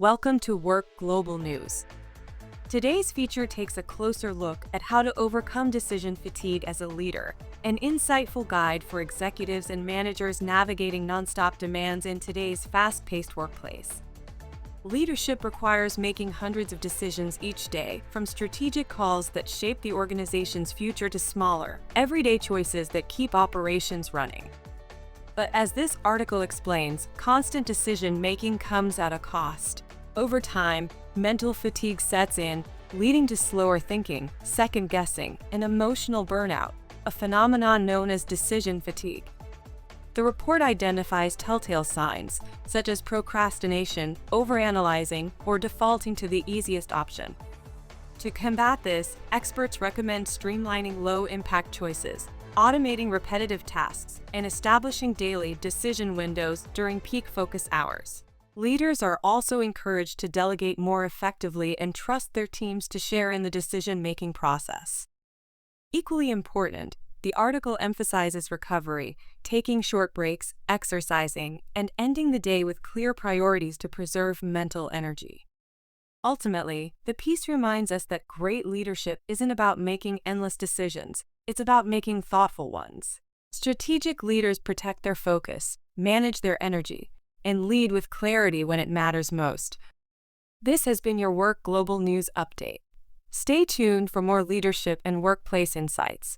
Welcome to WORxK Global News. Today's feature takes a closer look at how to overcome decision fatigue as a leader, an insightful guide for executives and managers navigating nonstop demands in today's fast-paced workplace. Leadership requires making hundreds of decisions each day, from strategic calls that shape the organization's future to smaller, everyday choices that keep operations running. But as this article explains, constant decision-making comes at a cost. Over time, mental fatigue sets in, leading to slower thinking, second-guessing, and emotional burnout, a phenomenon known as decision fatigue. The report identifies telltale signs, such as procrastination, overanalyzing, or defaulting to the easiest option. To combat this, experts recommend streamlining low-impact choices, automating repetitive tasks, and establishing daily decision windows during peak focus hours. Leaders are also encouraged to delegate more effectively and trust their teams to share in the decision-making process. Equally important, the article emphasizes recovery, taking short breaks, exercising, and ending the day with clear priorities to preserve mental energy. Ultimately, the piece reminds us that great leadership isn't about making endless decisions, it's about making thoughtful ones. Strategic leaders protect their focus, manage their energy, and lead with clarity when it matters most. This has been your WORxK Global News Update. Stay tuned for more leadership and workplace insights.